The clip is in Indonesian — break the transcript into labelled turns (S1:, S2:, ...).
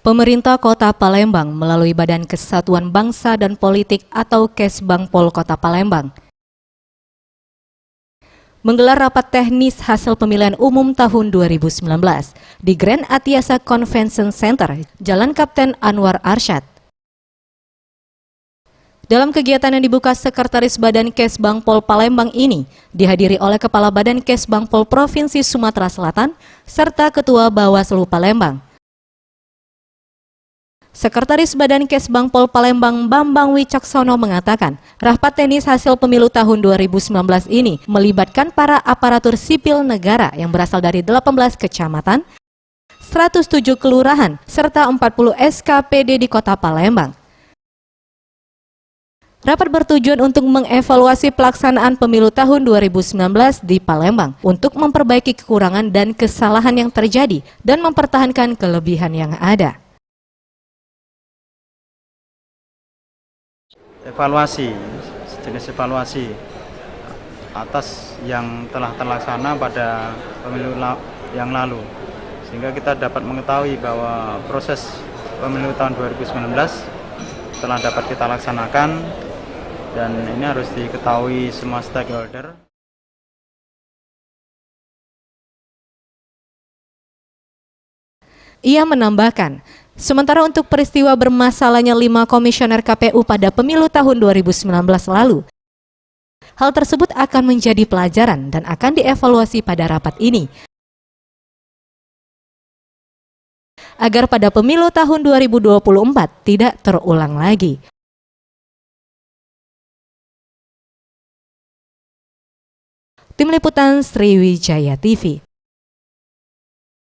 S1: Pemerintah Kota Palembang melalui Badan Kesatuan Bangsa dan Politik atau Kesbangpol Kota Palembang menggelar rapat teknis hasil pemilihan umum tahun 2019 di Grand Atiasa Convention Center, Jalan Kapten Anwar Arsyad. Dalam kegiatan yang dibuka Sekretaris Badan Kesbangpol Palembang ini, dihadiri oleh Kepala Badan Kesbangpol Provinsi Sumatera Selatan, serta Ketua Bawaslu Palembang. Sekretaris Badan Kesbangpol Palembang Bambang Wicaksono mengatakan, rapat teknis hasil pemilu tahun 2019 ini melibatkan para aparatur sipil negara yang berasal dari 18 kecamatan, 107 kelurahan, serta 40 SKPD di Kota Palembang. Rapat bertujuan untuk mengevaluasi pelaksanaan pemilu tahun 2019 di Palembang untuk memperbaiki kekurangan dan kesalahan yang terjadi dan mempertahankan kelebihan yang ada.
S2: Sejenis evaluasi atas yang telah terlaksana pada pemilu yang lalu, sehingga kita dapat mengetahui bahwa proses pemilu tahun 2019 telah dapat kita laksanakan, dan ini harus diketahui semua stakeholder.
S1: Ia menambahkan, sementara untuk peristiwa bermasalahnya 5 komisioner KPU pada pemilu tahun 2019 lalu, hal tersebut akan menjadi pelajaran dan akan dievaluasi pada rapat ini, agar pada pemilu tahun 2024 tidak terulang lagi. Tim Liputan Sriwijaya TV.